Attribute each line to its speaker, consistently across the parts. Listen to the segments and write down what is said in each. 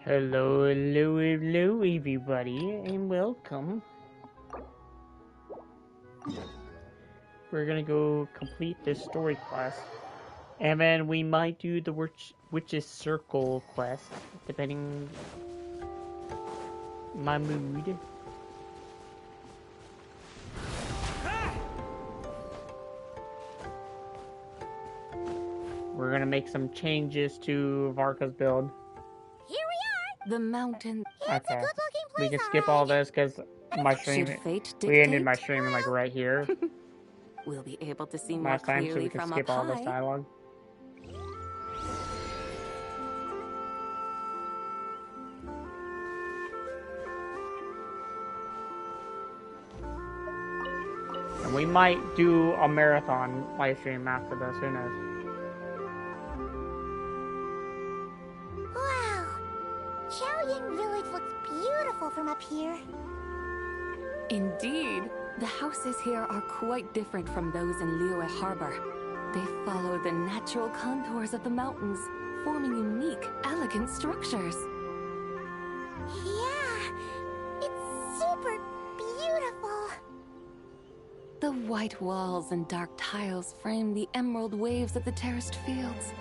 Speaker 1: Hello, hello, hello, everybody, and welcome. We're gonna go complete this story quest, and then we might do the Witch's Circle quest, depending my mood. We're gonna make some changes to Varka's build.
Speaker 2: Here we are!
Speaker 3: The mountain.
Speaker 2: Yeah, it's a
Speaker 1: Okay.
Speaker 2: good-looking place,
Speaker 1: We can skip all this because my stream.
Speaker 3: Should fate
Speaker 1: We ended
Speaker 3: dictate?
Speaker 1: my stream like right here
Speaker 3: We'll be able to see more
Speaker 1: last time, so
Speaker 3: clearly
Speaker 1: we can
Speaker 3: from
Speaker 1: skip
Speaker 3: up
Speaker 1: all this
Speaker 3: high.
Speaker 1: dialogue. And we might do a marathon live stream after this, who knows?
Speaker 2: Wow! Xiaoying Village looks beautiful from up here.
Speaker 3: Indeed, the houses here are quite different from those in Liyue Harbor. They follow the natural contours of the mountains, forming unique, elegant structures.
Speaker 2: Yeah, it's super beautiful.
Speaker 3: The white walls and dark tiles frame the emerald waves of the terraced fields,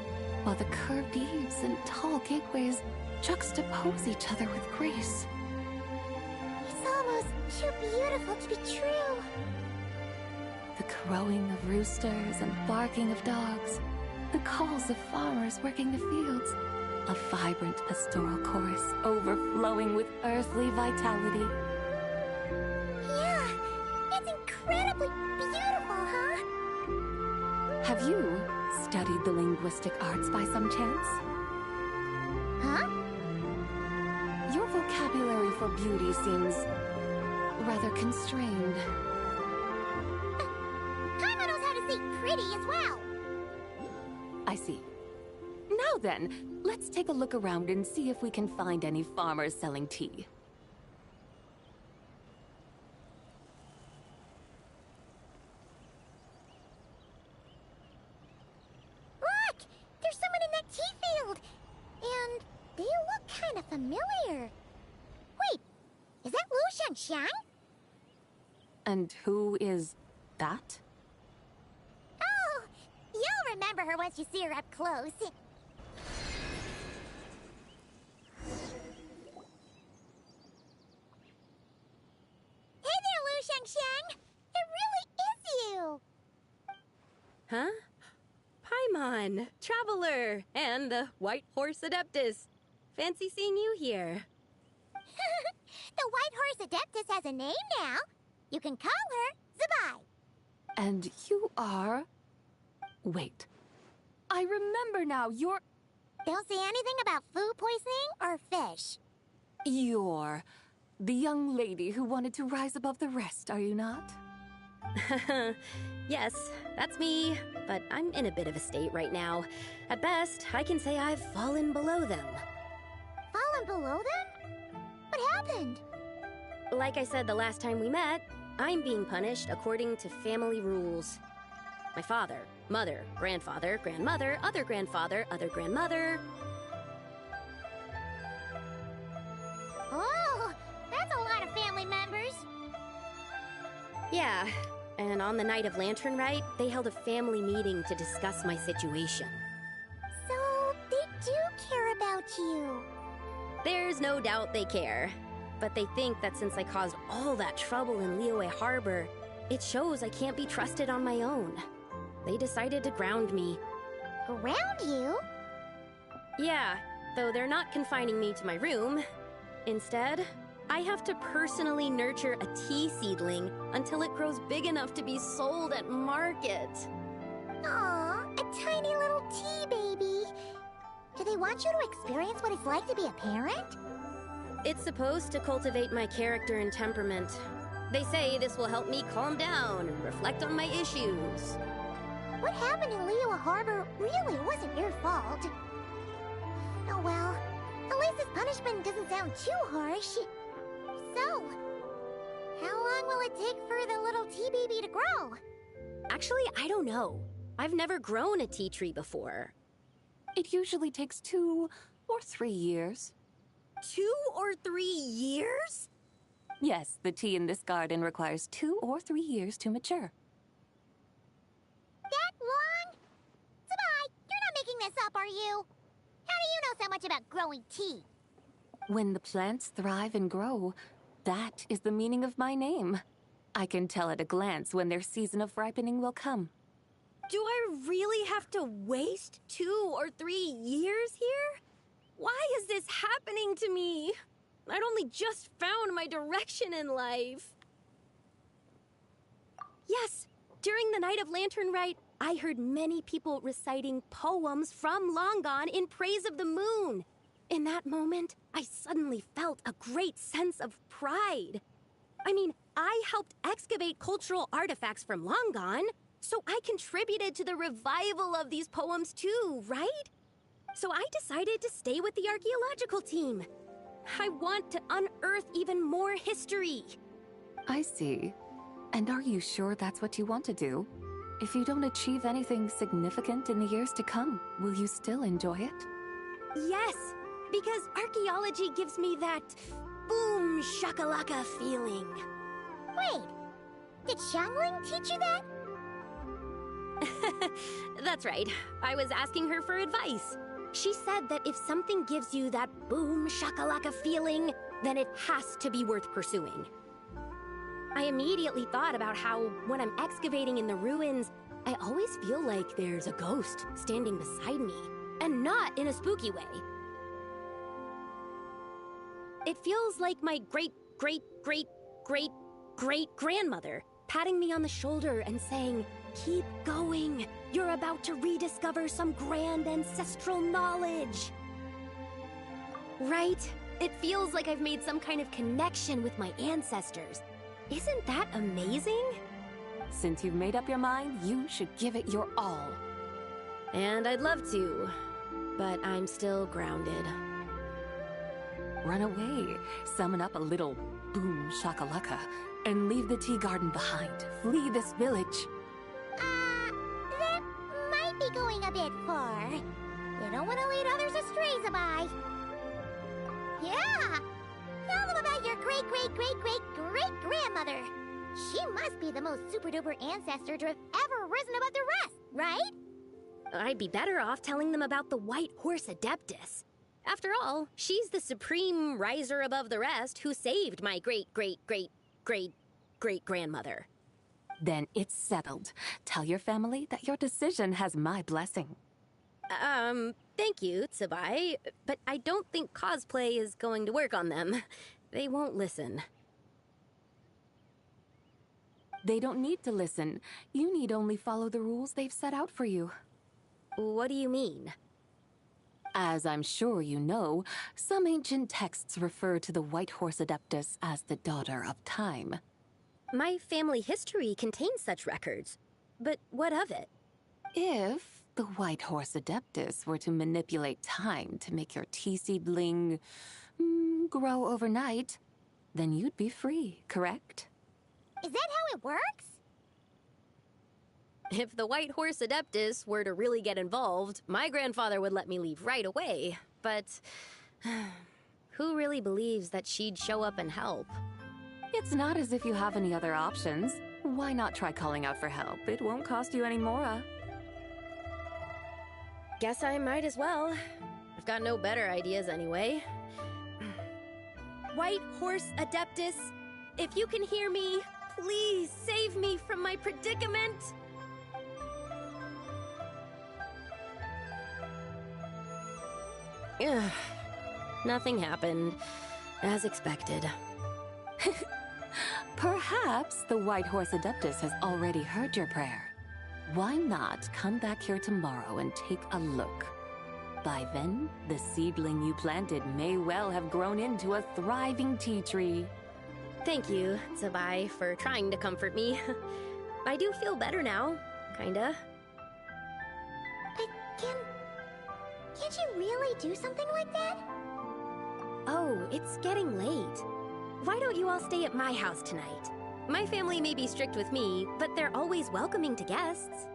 Speaker 3: while the curved eaves and tall gateways juxtapose each other with grace.
Speaker 2: It's almost too beautiful to be true.
Speaker 3: The crowing of roosters and barking of dogs, the calls of farmers working the fields, a vibrant pastoral chorus overflowing with earthly vitality.
Speaker 2: Yeah, it's incredibly beautiful, huh?
Speaker 3: Have you studied the linguistic arts by some chance?
Speaker 2: Huh?
Speaker 3: Your vocabulary for beauty seems rather constrained.
Speaker 2: Paimon knows how to say pretty as well.
Speaker 3: I see. Now then, let's take a look around and see if we can find any farmers selling tea.
Speaker 2: Look! There's someone in that tea field! And they look kind of familiar. Wait, is that Lu Shanxiang?
Speaker 3: And who is that?
Speaker 2: Oh, you'll remember her once you see her up close. Hey there, Lu Shangxiang! It really is you!
Speaker 4: Huh? Paimon, Traveler, and the White Horse Adeptus. Fancy seeing you here.
Speaker 2: The White Horse Adeptus has a name now. You can call her Zabai.
Speaker 3: And you are... Wait. I remember now, you're...
Speaker 2: Don't say anything about food poisoning or fish.
Speaker 3: You're... the young lady who wanted to rise above the rest, are you not?
Speaker 4: Yes, that's me, but I'm in a bit of a state right now. At best, I can say I've fallen below them.
Speaker 2: Fallen below them? What happened?
Speaker 4: Like I said the last time we met, I'm being punished according to family rules. My father, mother, grandfather, grandmother, other grandfather, other grandmother.
Speaker 2: Oh, that's a lot of family members.
Speaker 4: Yeah, and on the night of Lantern Rite, they held a family meeting to discuss my situation.
Speaker 2: So, they do care about you.
Speaker 4: There's no doubt they care. But they think that since I caused all that trouble in Liyue Harbor, it shows I can't be trusted on my own. They decided to ground me.
Speaker 2: Ground you?
Speaker 4: Yeah, though they're not confining me to my room. Instead, I have to personally nurture a tea seedling until it grows big enough to be sold at market.
Speaker 2: Aw, a tiny little tea baby. Do they want you to experience what it's like to be a parent?
Speaker 4: It's supposed to cultivate my character and temperament. They say this will help me calm down and reflect on my issues.
Speaker 2: What happened in Liyue Harbor really wasn't your fault. Oh well, at least this punishment doesn't sound too harsh. So, how long will it take for the little tea baby to grow?
Speaker 4: Actually, I don't know. I've never grown a tea tree before.
Speaker 3: It usually takes 2 or 3 years.
Speaker 4: 2 or 3 years?
Speaker 3: Yes, the tea in this garden requires 2 or 3 years to mature.
Speaker 2: That long? Sabai, you're not making this up, are you? How do you know so much about growing tea?
Speaker 3: When the plants thrive and grow, that is the meaning of my name. I can tell at a glance when their season of ripening will come.
Speaker 4: Do I really have to waste 2 or 3 years here? Why is this happening to me? I'd only just found my direction in life. Yes, during the Night of Lantern Rite, I heard many people reciting poems from Long Gone in praise of the moon. In that moment, I suddenly felt a great sense of pride. I mean, I helped excavate cultural artifacts from Long Gone, so I contributed to the revival of these poems too, right? So I decided to stay with the archaeological team. I want to unearth even more history.
Speaker 3: I see. And are you sure that's what you want to do? If you don't achieve anything significant in the years to come, will you still enjoy it?
Speaker 4: Yes, because archaeology gives me that boom shakalaka feeling.
Speaker 2: Wait, did Xiangling teach you that?
Speaker 4: That's right. I was asking her for advice. She said that if something gives you that boom shakalaka feeling, then it has to be worth pursuing. I immediately thought about how, when I'm excavating in the ruins, I always feel like there's a ghost standing beside me, and not in a spooky way. It feels like my great-great-great-great-great-grandmother patting me on the shoulder and saying, "Keep going. You're about to rediscover some grand ancestral knowledge." Right? It feels like I've made some kind of connection with my ancestors. Isn't that amazing?
Speaker 3: Since you've made up your mind, you should give it your all.
Speaker 4: And I'd love to, but I'm still grounded.
Speaker 3: Run away, summon up a little boom shakalaka, and leave the tea garden behind. Flee this village.
Speaker 2: That might be going a bit far. You don't want to lead others astray, Sabai. Yeah! Tell them about your great-great-great-great-great-grandmother. She must be the most super-duper ancestor to have ever risen above the rest, right?
Speaker 4: I'd be better off telling them about the White Horse Adeptus. After all, she's the supreme riser above the rest who saved my great-great-great-great-great-grandmother.
Speaker 3: Then it's settled. Tell your family that your decision has my blessing.
Speaker 4: Thank you, Tsubai, but I don't think cosplay is going to work on them. They won't listen.
Speaker 3: They don't need to listen. You need only follow the rules they've set out for you.
Speaker 4: What do you mean?
Speaker 3: As I'm sure you know, some ancient texts refer to the White Horse Adeptus as the Daughter of Time.
Speaker 4: My family history contains such records. But what of it?
Speaker 3: If the White Horse Adeptus were to manipulate time to make your tea seedling grow overnight, then you'd be free, correct?
Speaker 2: Is that how it works?
Speaker 4: If the White Horse Adeptus were to really get involved, my grandfather would let me leave right away. But who really believes that she'd show up and help?
Speaker 3: It's not as if you have any other options. Why not try calling out for help? It won't cost you any more.
Speaker 4: Guess I might as well. I've got no better ideas anyway. White Horse Adeptus, if you can hear me, please save me from my predicament. Ugh. Nothing happened, as expected.
Speaker 3: Perhaps the White Horse Adeptus has already heard your prayer. Why not come back here tomorrow and take a look? By then, the seedling you planted may well have grown into a thriving tea tree.
Speaker 4: Thank you, Tsubai, for trying to comfort me. I do feel better now, kinda.
Speaker 2: But can't you really do something like that?
Speaker 4: Oh, it's getting late. Why don't you all stay at my house tonight? My family may be strict with me, but they're always welcoming to guests.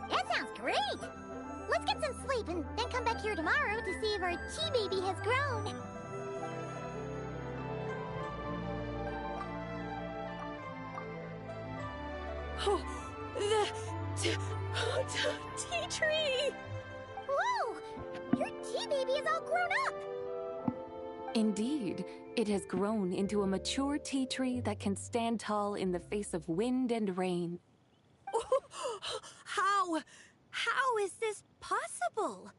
Speaker 2: That sounds great! let's get some sleep and then come back here tomorrow to see if our tea baby has grown.
Speaker 4: Oh, the tea tree!
Speaker 2: Whoa! Your tea baby is all grown up!
Speaker 3: Indeed, it has grown into a mature tea tree that can stand tall in the face of wind and rain.
Speaker 4: How is this possible?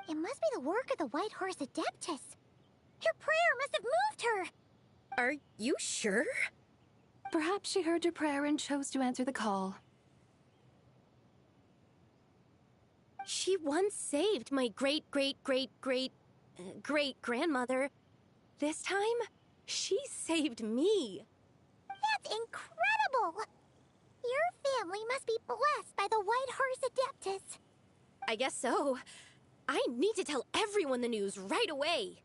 Speaker 2: It must be the work of the White Horse Adeptus. Your prayer must have moved her.
Speaker 4: Are you sure?
Speaker 3: Perhaps she heard your prayer and chose to answer the call.
Speaker 4: She once saved my great-great-great-great-great-grandmother. This time, she saved me.
Speaker 2: That's incredible! Your family must be blessed by the White Horse Adeptus.
Speaker 4: I guess so. I need to tell everyone the news right away.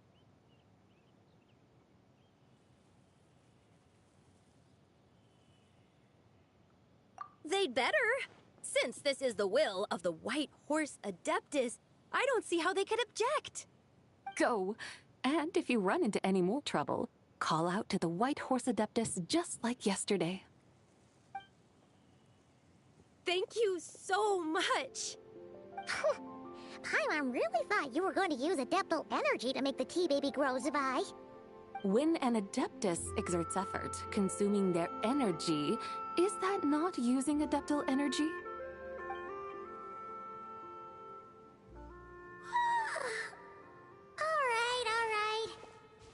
Speaker 4: They'd better. Since this is the will of the White Horse Adeptus, I don't see how they could object.
Speaker 3: Go, and if you run into any more trouble, call out to the White Horse Adeptus just like yesterday.
Speaker 4: Thank you so much.
Speaker 2: Paimon really thought you were going to use Adeptal energy to make the tea baby grow, Zebai.
Speaker 3: When an Adeptus exerts effort, consuming their energy, is that not using Adeptal energy?
Speaker 2: All right.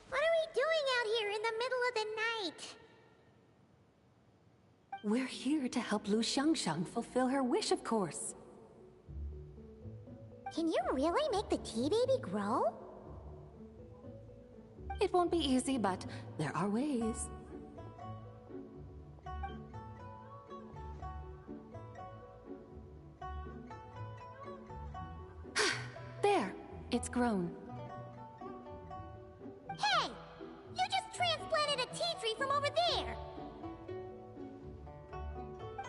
Speaker 2: What are we doing out here in the middle of the night?
Speaker 3: We're here to help Lu Xiangxiang fulfill her wish, of course.
Speaker 2: Can you really make the tea baby grow?
Speaker 3: It won't be easy, but there are ways. There, it's grown.
Speaker 2: Hey! You just transplanted a tea tree from over there!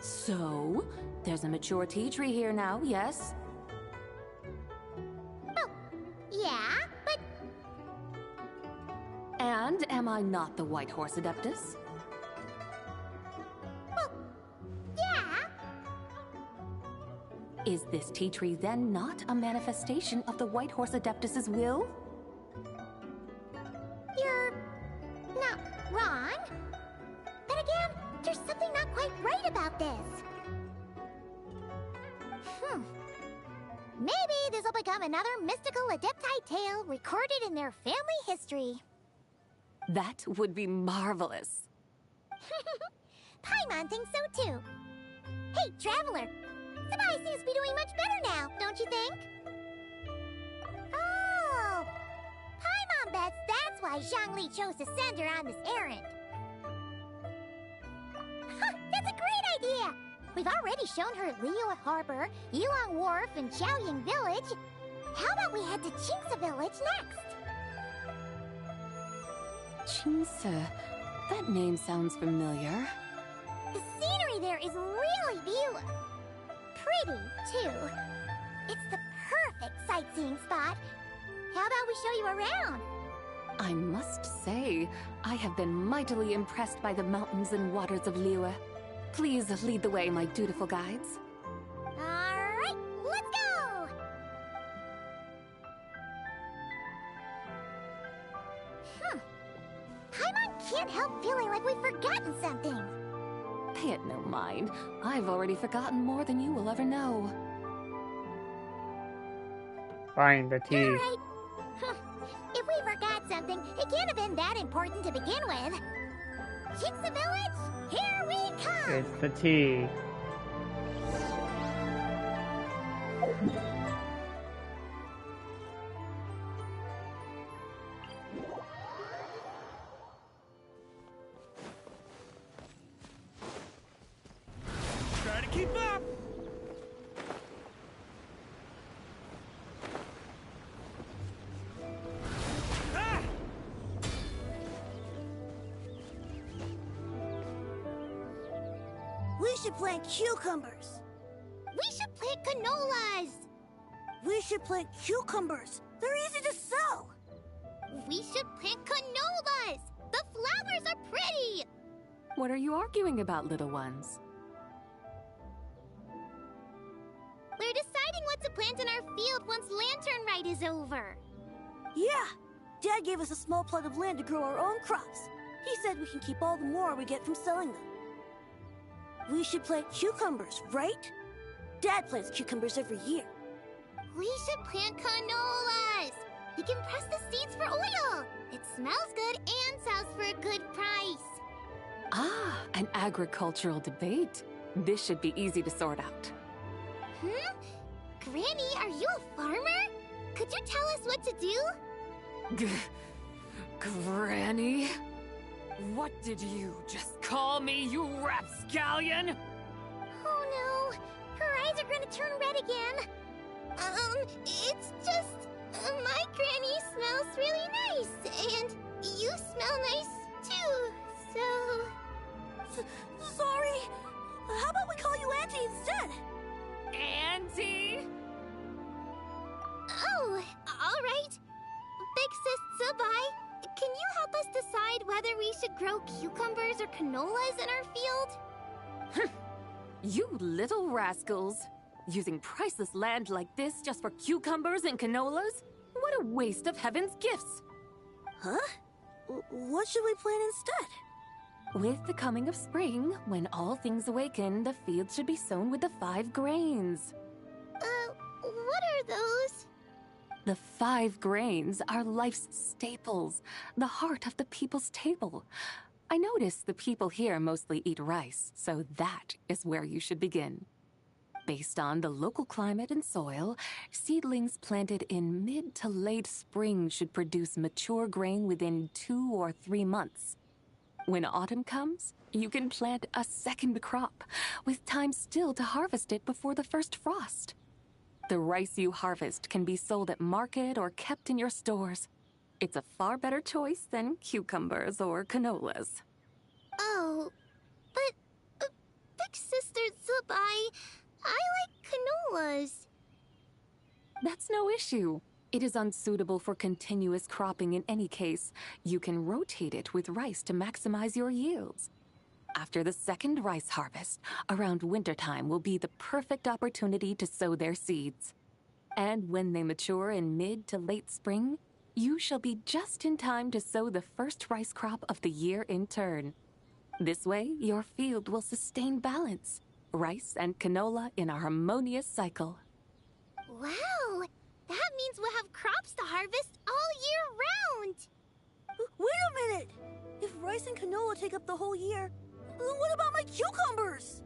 Speaker 3: So, there's a mature tea tree here now, yes?
Speaker 2: Oh, yeah, but
Speaker 3: And am I not the White Horse Adeptus?
Speaker 2: well, yeah.
Speaker 3: Is this tea tree then not a manifestation of the White Horse Adeptus's will?
Speaker 2: You're not wrong. Then again, there's something not quite right about this. Maybe this will become another mystical Adepti tale recorded in their family history.
Speaker 3: That would be marvelous.
Speaker 2: Paimon thinks so too. Hey, Traveler! Zebai seems to be doing much better now, don't you think? Oh! Paimon bets that's why Zhongli chose to send her on this errand. That's a great idea! We've already shown her Liyue Harbor, Yilong Wharf, and Xiaoying Village. How about we head to Qingce Village next?
Speaker 3: Qingce. That name sounds familiar.
Speaker 2: The scenery there is really beautiful. Pretty, too. It's the perfect sightseeing spot. How about we show you around?
Speaker 3: I must say, I have been mightily impressed by the mountains and waters of Liyue. Please lead the way, my dutiful guides.
Speaker 2: Alright, let's go! Paimon can't help feeling like we've forgotten something.
Speaker 3: Pay it no mind. I've already forgotten more than you will ever know.
Speaker 1: Fine, the tea.
Speaker 2: Alright. If we forgot something, it can't have been that important to begin with. Qingce Village, here we come!
Speaker 1: It's the tea.
Speaker 5: Try to keep up! Ah!
Speaker 2: We should plant cucumbers. We should plant canolas. We should plant cucumbers. They're easy to sell. We should plant canolas. The flowers are pretty.
Speaker 3: What are you arguing about, little ones?
Speaker 2: We're deciding what to plant in our field once Lantern Rite is over. Yeah. Dad gave us a small plot of land to grow our own crops. He said we can keep all the more we get from selling them. We should plant cucumbers, right? Dad plants cucumbers every year. We should plant canolas. We can press the seeds for oil. It smells good and sells for a good price.
Speaker 3: Ah, an agricultural debate. This should be easy to sort out.
Speaker 2: Granny, are you a farmer? Could you tell us what to do?
Speaker 3: Granny? What did you just call me, you rapscallion?
Speaker 2: Oh no, her eyes are gonna turn red again. It's just, my granny smells really nice, and you smell nice too, so... Sorry. How about we call you Auntie instead?
Speaker 3: Auntie?
Speaker 2: Oh, all right. Big Sis Zubai, can you help us decide whether we should grow cucumbers or canolas in our field?
Speaker 3: You little rascals. Using priceless land like this just for cucumbers and canolas? What a waste of heaven's gifts!
Speaker 2: Huh? What should we plant instead?
Speaker 3: With the coming of spring, when all things awaken, the fields should be sown with the 5 grains.
Speaker 2: What are those?
Speaker 3: The 5 grains are life's staples, the heart of the people's table. I notice the people here mostly eat rice, so that is where you should begin. Based on the local climate and soil, seedlings planted in mid to late spring should produce mature grain within 2 or 3 months. When autumn comes, you can plant a second crop, with time still to harvest it before the first frost. The rice you harvest can be sold at market or kept in your stores. It's a far better choice than cucumbers or canolas.
Speaker 2: Oh, but Big Sister Zubai, I like canolas.
Speaker 3: That's no issue. It is unsuitable for continuous cropping in any case. You can rotate it with rice to maximize your yields. After the second rice harvest, around wintertime will be the perfect opportunity to sow their seeds. And when they mature in mid to late spring, you shall be just in time to sow the first rice crop of the year in turn. This way, your field will sustain balance. Rice and canola in a harmonious cycle.
Speaker 2: Wow! That means we'll have crops to harvest all year round! Wait a minute! If rice and canola take up the whole year, what about my cucumbers?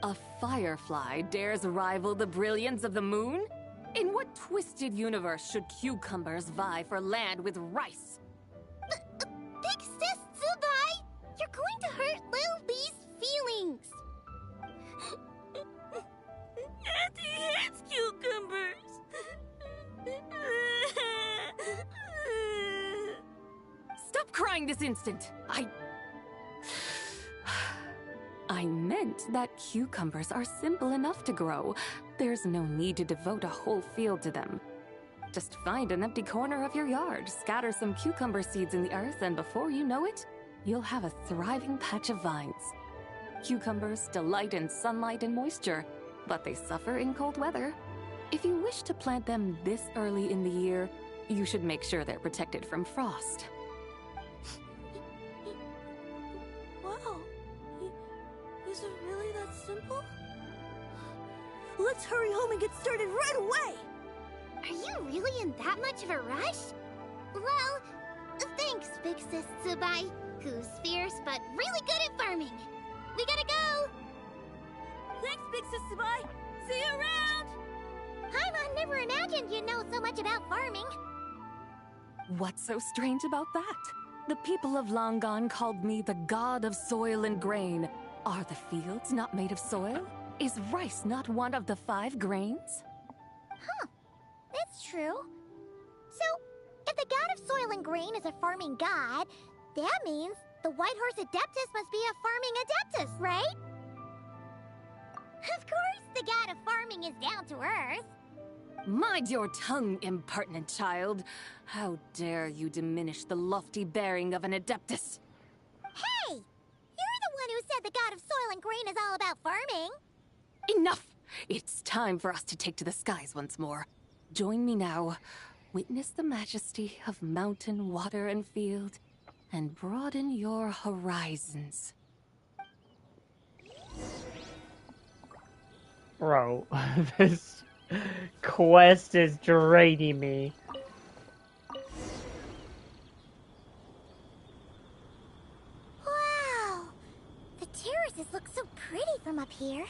Speaker 3: A firefly dares rival the brilliance of the moon? In what twisted universe should cucumbers vie for land with rice?
Speaker 2: Big Sis Zubai! You're going to hurt Lil Bee's feelings! Auntie hates cucumbers!
Speaker 3: Stop crying this instant! I meant that cucumbers are simple enough to grow. There's no need to devote a whole field to them. Just find an empty corner of your yard, scatter some cucumber seeds in the earth, and before you know it, you'll have a thriving patch of vines. Cucumbers delight in sunlight and moisture, but they suffer in cold weather. If you wish to plant them this early in the year, you should make sure they're protected from frost.
Speaker 2: Wow. Is it really that simple? Let's hurry home and get started right away! Are you really in that much of a rush? Well, thanks, Big Sis Zubai, who's fierce but really good at farming. We gotta go! Thanks, Big Sis Zubai! See you around! Paimon never imagined you'd know so much about farming.
Speaker 3: What's so strange about that? The people of Longon called me the god of soil and grain. Are the fields not made of soil? Is rice not one of the 5 grains?
Speaker 2: Huh. That's true. So, if the god of soil and grain is a farming god, that means the White Horse Adeptus must be a farming adeptus, right? Of course the god of farming nothing is down to earth.
Speaker 3: Mind your tongue, impertinent child. How dare you diminish the lofty bearing of an adeptus?
Speaker 2: Hey! You're the one who said the god of soil and grain is all about farming.
Speaker 3: Enough! It's time for us to take to the skies once more. Join me now. Witness the majesty of mountain, water, and field, and broaden your horizons.
Speaker 1: Bro, this quest is draining me.
Speaker 2: Wow! The terraces look so pretty from up here.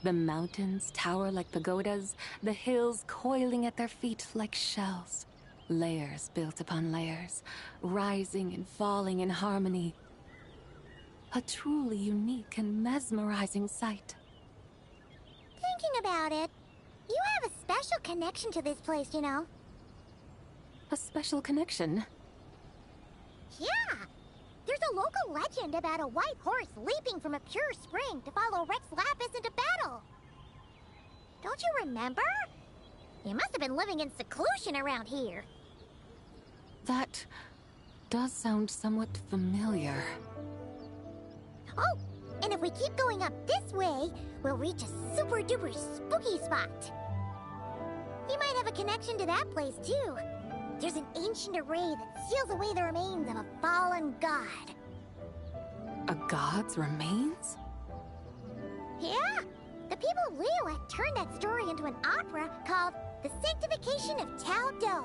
Speaker 3: The mountains tower like pagodas, the hills coiling at their feet like shells. Layers built upon layers, rising and falling in harmony. A truly unique and mesmerizing sight.
Speaker 2: Thinking about it, you have a special connection to this place, you know.
Speaker 3: A special connection?
Speaker 2: Yeah! There's a local legend about a white horse leaping from a pure spring to follow Rex Lapis into battle. Don't you remember? You must have been living in seclusion around here.
Speaker 3: That does sound somewhat familiar.
Speaker 2: Oh, and if we keep going up this way, we'll reach a super duper spooky spot. You might have a connection to that place too. There's an ancient array that seals away the remains of a fallen god.
Speaker 3: A god's remains?
Speaker 2: Yeah! The people of Liyue turned that story into an opera called The Sanctification of Tao Do.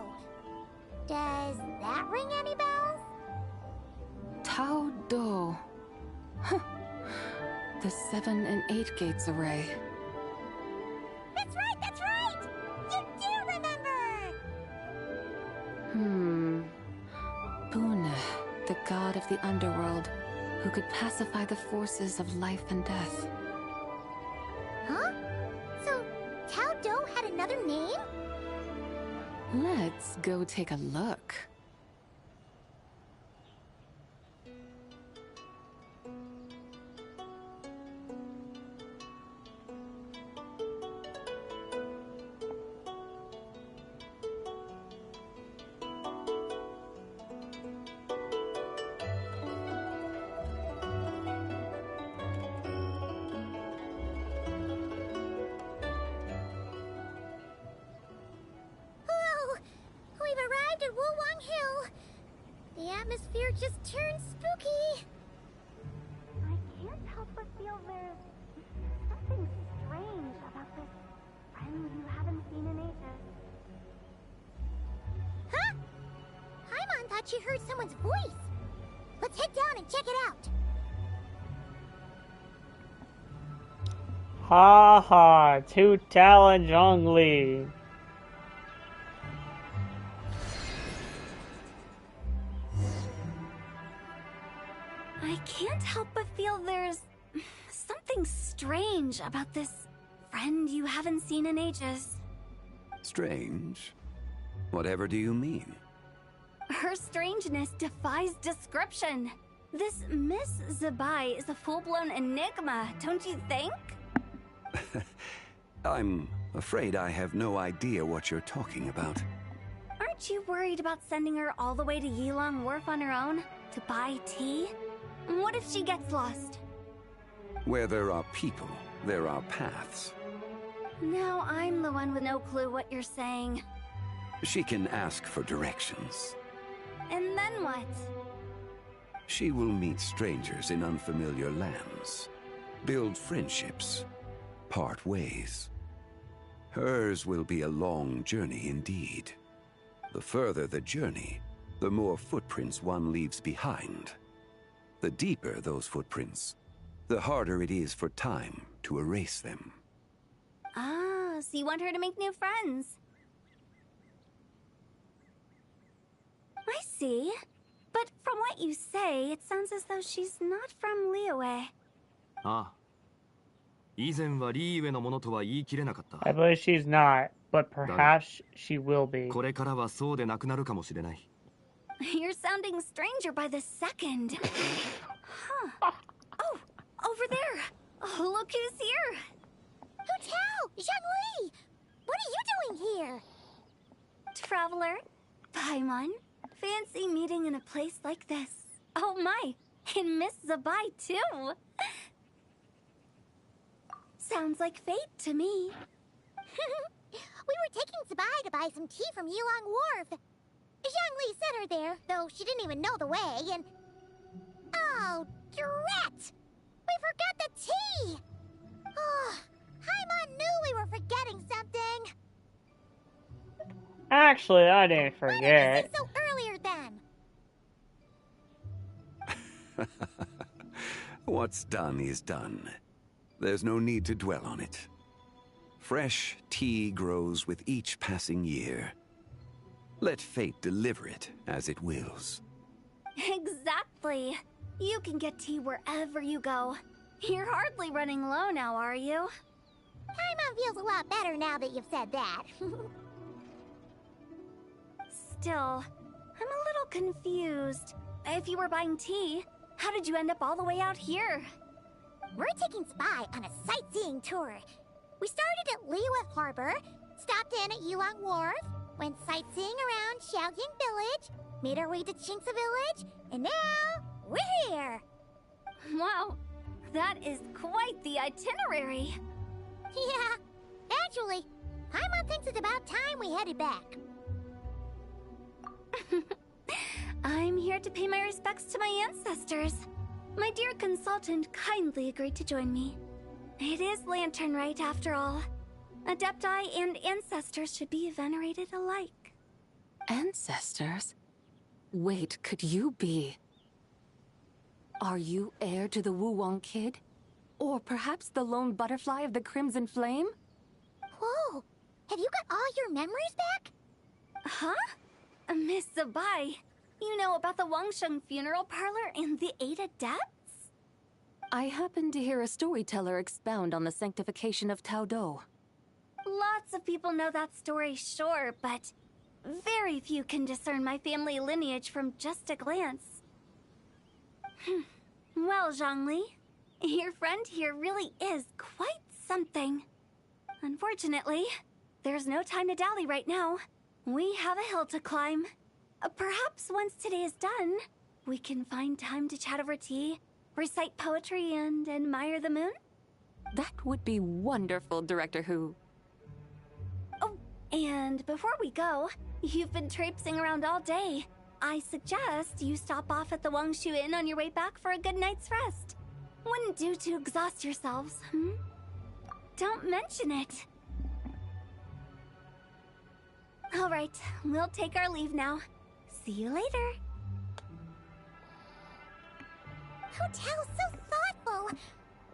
Speaker 2: Does that ring any bells?
Speaker 3: Tao Do. Huh. The 7 and 8 gates array.
Speaker 2: That's right, that's right! You do remember!
Speaker 3: Buna, the god of the underworld, who could pacify the forces of life and death.
Speaker 2: Huh? So, Tao Do had another name?
Speaker 3: Let's go take a look.
Speaker 2: Oh, we've arrived at Wulwang Hill. The atmosphere just turned spooky. I can't help but feel there's something strange about this friend you haven't seen in ages. Huh? Paimon thought she heard someone's voice. Let's head down and check it out.
Speaker 1: Ha ha, Tu Tao and Zhongli.
Speaker 6: I can't help but feel there's something strange about this friend you haven't seen in ages.
Speaker 7: Strange? Whatever do you mean?
Speaker 6: Her strangeness defies description. This Miss Zabai is a full-blown enigma, don't you think?
Speaker 7: I'm afraid I have no idea what you're talking about.
Speaker 6: Aren't you worried about sending her all the way to Yilong Wharf on her own to buy tea? What if she gets lost?
Speaker 7: Where there are people, there are paths.
Speaker 6: Now I'm the one with no clue what you're saying.
Speaker 7: She can ask for directions.
Speaker 6: And then what?
Speaker 7: She will meet strangers in unfamiliar lands, build friendships, part ways. Hers will be a long journey indeed. The further the journey, the more footprints one leaves behind. The deeper those footprints, the harder it is for time to erase them.
Speaker 6: Ah, so you want her to make new friends. I see. But from what you say, it sounds as though she's not from Liyue.
Speaker 5: ああ。以前はリーウェのものとは言い切れなかった。
Speaker 1: I believe she's not, but perhaps she will be.
Speaker 5: これからはそうでなくなるかもしれない。
Speaker 6: You're sounding stranger by the second. Huh. Oh, over there. Oh, look who's here.
Speaker 2: Who Tao! Zhongli! What are you doing here?
Speaker 6: Traveler, Paimon, fancy meeting in a place like this. Oh my, and Miss Zabai too. Sounds like fate to me.
Speaker 2: We were taking Zabai to buy some tea from Yulong Wharf. Zhongli sent her there, though she didn't even know the way, and... Oh, drat! We forgot the tea! Oh, Paimon knew we were forgetting something.
Speaker 1: Actually, I didn't
Speaker 2: Why didn't you
Speaker 1: forget.
Speaker 2: say so earlier then?
Speaker 7: What's done is done. There's no need to dwell on it. Fresh tea grows with each passing year. Let fate deliver it as it wills.
Speaker 6: Exactly. You can get tea wherever you go. You're hardly running low now, are you?
Speaker 2: Paimon feels a lot better now that you've said that.
Speaker 6: Still, I'm a little confused. If you were buying tea, how did you end up all the way out here?
Speaker 2: We're taking Spy on a sightseeing tour. We started at Liyue Harbor, stopped in at Yulong Wharf, went sightseeing around Xiaoying Village, made our way to Qingce Village, and now we're here.
Speaker 6: Wow, that is quite the itinerary.
Speaker 2: Yeah, actually, Paimon thinks it's about time we headed back.
Speaker 6: I'm here to pay my respects to my ancestors. My dear consultant kindly agreed to join me. It is Lantern Rite, after all. Adepti and ancestors should be venerated alike.
Speaker 3: Ancestors? Wait, could you be? Are you heir to the Wuwang kid? Or perhaps the lone butterfly of the Crimson Flame?
Speaker 2: Whoa, have you got all your memories back?
Speaker 6: Huh? Miss Zabai, you know about the Wangsheng funeral parlor and the 8 adepts?
Speaker 3: I happened to hear a storyteller expound on the sanctification of Tao Do.
Speaker 6: Lots of people know that story, sure, but very few can discern my family lineage from just a glance. Well, Zhongli, your friend here really is quite something. Unfortunately, there's no time to dally right now. We have a hill to climb. Perhaps once today is done, we can find time to chat over tea, recite poetry, and admire the moon?
Speaker 3: That would be wonderful, Director Who.
Speaker 6: Oh, and before we go, you've been traipsing around all day. I suggest you stop off at the Wangshu Inn on your way back for a good night's rest. Wouldn't do to exhaust yourselves, hmm? Don't mention it. All right, we'll take our leave now. See you later.
Speaker 2: Hotel's so thoughtful.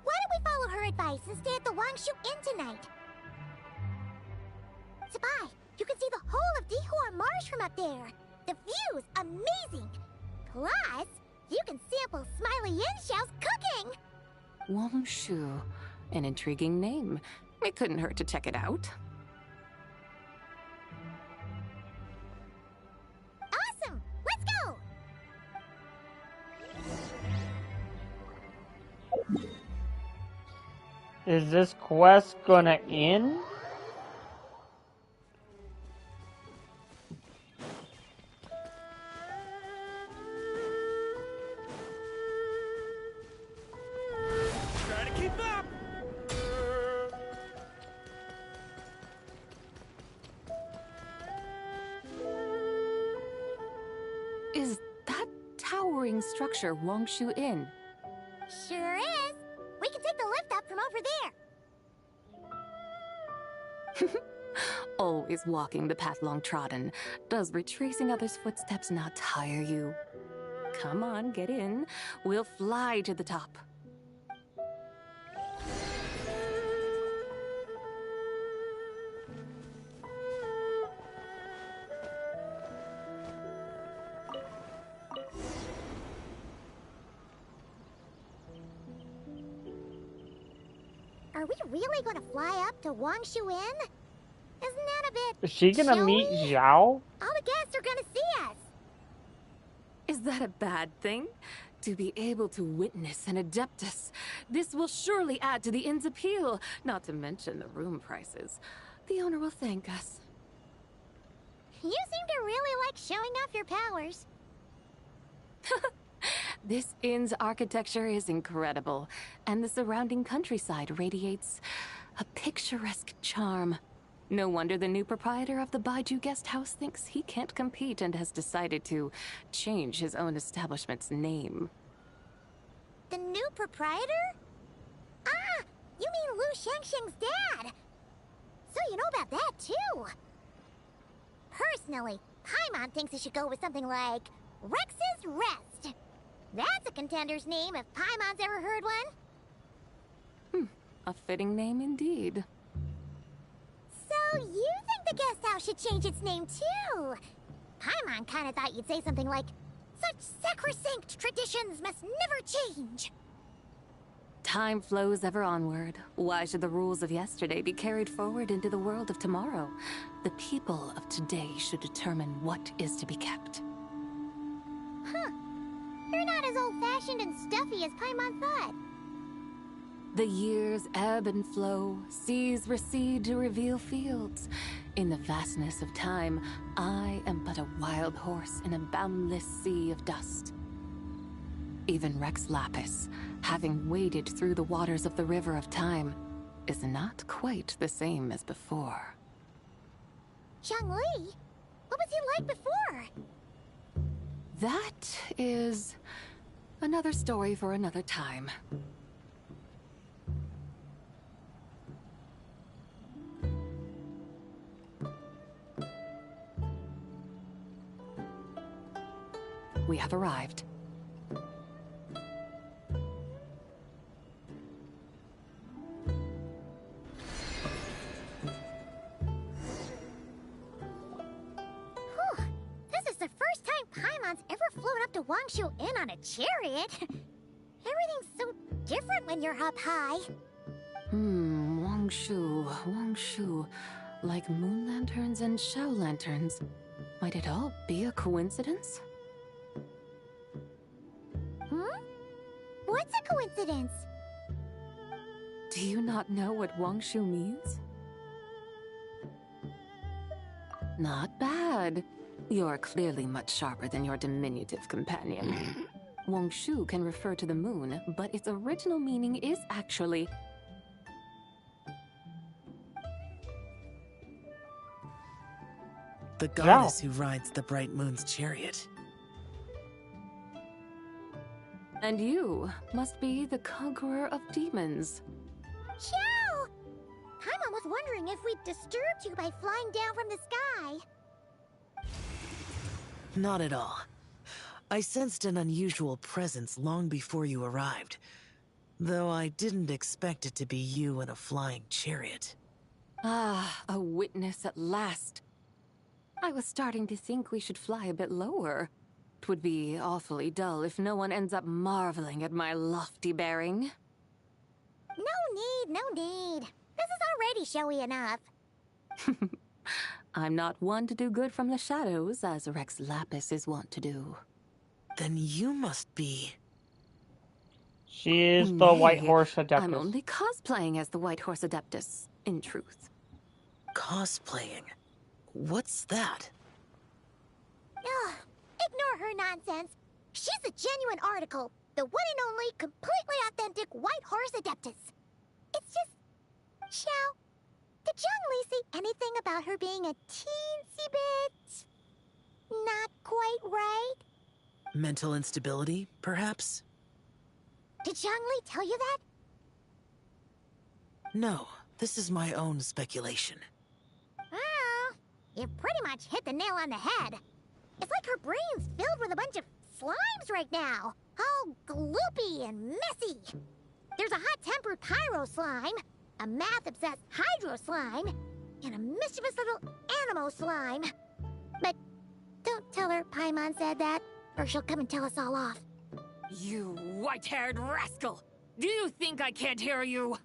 Speaker 2: Why don't we follow her advice and stay at the Wangshu Inn tonight? Zabai, you can see the whole of Dihua Marsh from up there. The view's amazing. Plus, you can sample Smiley Yin-Xiao's cooking.
Speaker 3: Wangshu. An intriguing name. It couldn't hurt to check it out.
Speaker 2: Awesome! Let's go!
Speaker 1: Is this quest gonna end?
Speaker 5: Try to keep up!
Speaker 3: Is that towering structure Wangshu Inn?
Speaker 2: Sure is. We can take the lift up from over there.
Speaker 3: Always walking the path long trodden. Does retracing others' footsteps not tire you? Come on, get in. We'll fly to the top.
Speaker 2: Are we really going to fly up to Wangshu Inn? Isn't that a bit...
Speaker 1: Is she gonna meet
Speaker 2: showy?
Speaker 1: Zhao?
Speaker 2: All the guests are going to see us.
Speaker 3: Is that a bad thing? To be able to witness an Adeptus, this will surely add to the inn's appeal, not to mention the room prices. The owner will thank us.
Speaker 2: You seem to really like showing off your powers.
Speaker 3: This inn's architecture is incredible, and the surrounding countryside radiates a picturesque charm. No wonder the new proprietor of the Baiju guest house thinks he can't compete and has decided to change his own establishment's name.
Speaker 2: The new proprietor? Ah, you mean Lu Shengsheng's dad. So you know about that, too. Personally, Paimon thinks it should go with something like Rex's Rest. That's a contender's name if Paimon's ever heard one.
Speaker 3: A fitting name indeed.
Speaker 2: So you think the guest house should change its name, too? Paimon kinda thought you'd say something like, such sacrosanct traditions must never change.
Speaker 3: Time flows ever onward. Why should the rules of yesterday be carried forward into the world of tomorrow? The people of today should determine what is to be kept.
Speaker 2: Huh. You're not as old-fashioned and stuffy as Paimon thought.
Speaker 3: The years ebb and flow, seas recede to reveal fields. In the vastness of time, I am but a wild horse in a boundless sea of dust. Even Rex Lapis, having waded through the waters of the river of time, is not quite the same as before.
Speaker 2: Zhongli? What was he like before?
Speaker 3: That is another story for another time. We have arrived.
Speaker 2: This is the first time Paimon's ever flown up to Wangshu Inn on a chariot. Everything's so different when you're up high.
Speaker 3: Wangshu. Like moon lanterns and shell lanterns. Might it all be a coincidence?
Speaker 2: What's a coincidence?
Speaker 3: Do you not know what Wangshu means? Not bad. You're clearly much sharper than your diminutive companion. Wangshu can refer to the moon, but its original meaning is actually...
Speaker 8: the goddess who rides the bright moon's chariot.
Speaker 3: And you must be the conqueror of demons.
Speaker 2: Xiao! Paimon was wondering if we'd disturbed you by flying down from the sky.
Speaker 8: Not at all. I sensed an unusual presence long before you arrived, though I didn't expect it to be you in a flying chariot.
Speaker 3: Ah, a witness at last. I was starting to think we should fly a bit lower. 'Twould be awfully dull if no one ends up marveling at my lofty bearing.
Speaker 2: No need. This is already showy enough.
Speaker 3: I'm not one to do good from the shadows, as Rex Lapis is wont to do.
Speaker 8: Then you must be...
Speaker 1: She is the White Horse Adeptus.
Speaker 3: I'm only cosplaying as the White Horse Adeptus, in truth.
Speaker 8: cosplaying. What's that?
Speaker 2: Ugh, ignore her nonsense. She's a genuine article. The one and only, completely authentic White Horse Adeptus. It's just... Xiao, did Zhongli say anything about her being a teensy bit... not quite right?
Speaker 8: Mental instability, perhaps?
Speaker 2: Did Zhongli tell you that?
Speaker 8: No, this is my own speculation.
Speaker 2: Well, you pretty much hit the nail on the head. It's like her brain's filled with a bunch of slimes right now. All gloopy and messy. There's a hot-tempered pyro slime, a math-obsessed hydro slime, and a mischievous little animo slime. But don't tell her Paimon said that, or she'll come and tell us all off.
Speaker 3: You white-haired rascal! Do you think I can't hear you?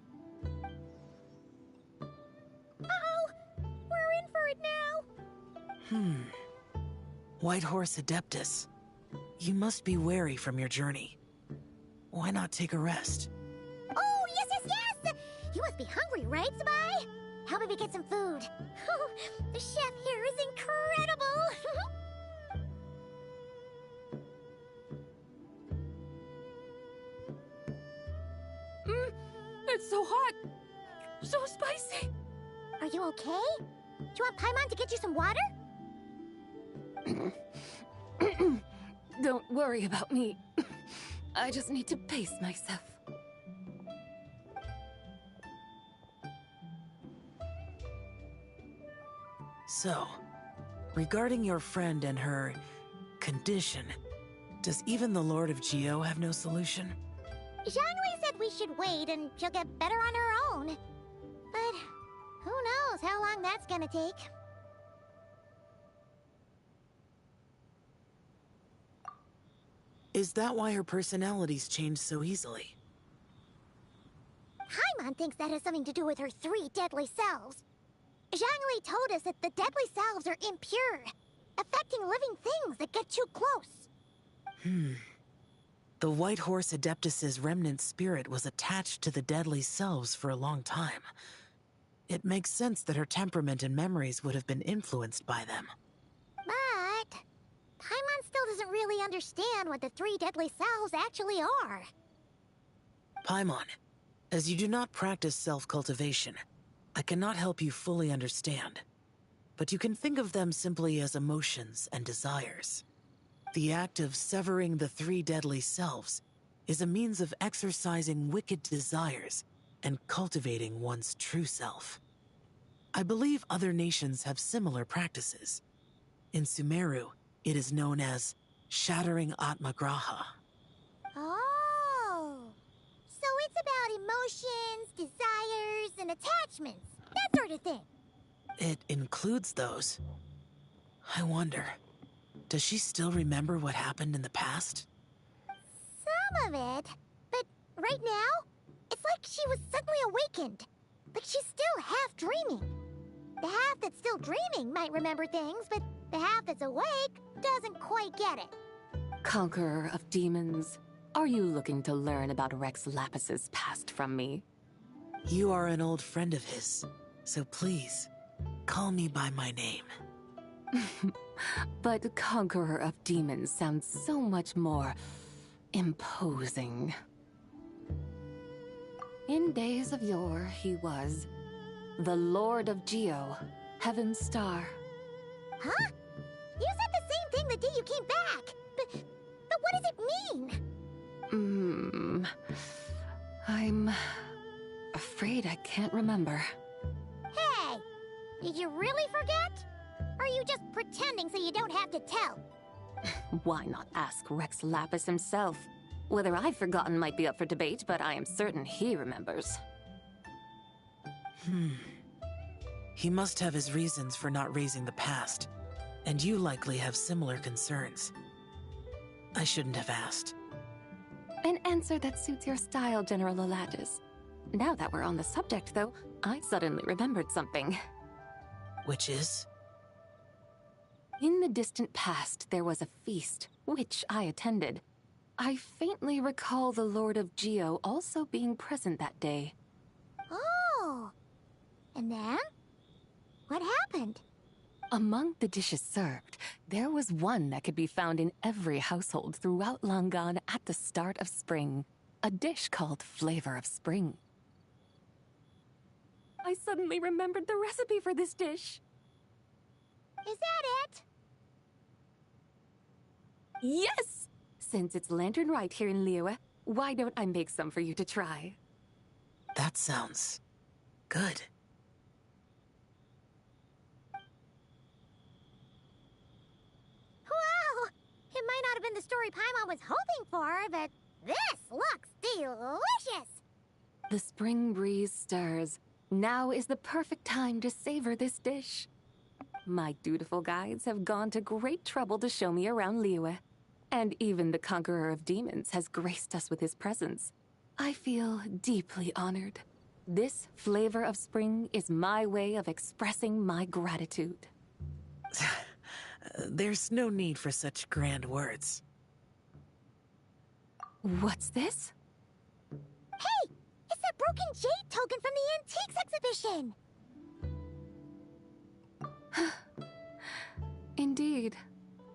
Speaker 2: Uh-oh! We're in for it now!
Speaker 8: White Horse Adeptus. You must be wary from your journey. why not take a rest?
Speaker 2: Oh, yes! You must be hungry, right, Sabai? How about we get some food? The chef here is incredible!
Speaker 3: It's so hot! So spicy!
Speaker 2: Are you okay? Do you want Paimon to get you some water?
Speaker 3: Don't worry about me. I just need to pace myself.
Speaker 8: So, regarding your friend and her condition, does even the Lord of Geo have no solution?
Speaker 2: Zhangli said we should wait and she'll get better on her own. But who knows how long that's gonna take.
Speaker 8: Is that why her personalities change so easily?
Speaker 2: Paimon thinks that has something to do with her 3 deadly selves. Zhangli told us that the deadly selves are impure, affecting living things that get too close.
Speaker 8: The White Horse Adeptus's remnant spirit was attached to the deadly selves for a long time. It makes sense that her temperament and memories would have been influenced by them.
Speaker 2: But Paimon still doesn't really understand what the 3 deadly selves actually are.
Speaker 8: Paimon, as you do not practice self-cultivation, I cannot help you fully understand. But you can think of them simply as emotions and desires. The act of severing the 3 deadly selves is a means of exercising wicked desires and cultivating one's true self. I believe other nations have similar practices. In Sumeru, it is known as shattering Atmagraha.
Speaker 2: Oh, so it's about emotions, desires, and attachments, that sort of thing.
Speaker 8: It includes those. I wonder, does she still remember what happened in the past?
Speaker 2: Some of it, but right now, it's like she was suddenly awakened. Like she's still half dreaming. The half that's still dreaming might remember things, but the half that's awake doesn't quite get it.
Speaker 3: Conqueror of demons, are you looking to learn about Rex Lapis's past from me?
Speaker 8: You are an old friend of his, so please, call me by my name.
Speaker 3: But Conqueror of Demons sounds so much more imposing. In days of yore, he was the Lord of Geo, Heaven's Star.
Speaker 2: Huh? You said the same thing the day you came back. But what does it mean?
Speaker 3: I'm afraid I can't remember.
Speaker 2: Hey, did you really forget? Or are you just pretending so you don't have to tell?
Speaker 3: Why not ask Rex Lapis himself? Whether I've forgotten might be up for debate, but I am certain he remembers.
Speaker 8: He must have his reasons for not raising the past, and you likely have similar concerns. I shouldn't have asked.
Speaker 3: An answer that suits your style, General Elatis. Now that we're on the subject, though, I suddenly remembered something.
Speaker 8: Which is?
Speaker 3: In the distant past, there was a feast, which I attended. I faintly recall the Lord of Geo also being present that day.
Speaker 2: Oh. And then? What happened?
Speaker 3: Among the dishes served, there was one that could be found in every household throughout Langan at the start of spring. A dish called Flavor of Spring. I suddenly remembered the recipe for this dish.
Speaker 2: Is that it?
Speaker 3: Yes! Since it's Lantern Right here in Liyue, why don't I make some for you to try?
Speaker 8: That sounds good.
Speaker 2: Wow! It might not have been the story Paimon was hoping for, but this looks delicious!
Speaker 3: The spring breeze stirs. Now is the perfect time to savor this dish. My dutiful guides have gone to great trouble to show me around Liyue. And even the Conqueror of Demons has graced us with his presence. I feel deeply honored. This Flavor of Spring is my way of expressing my gratitude.
Speaker 8: There's no need for such grand words.
Speaker 3: What's this?
Speaker 2: Genshin!
Speaker 3: Indeed.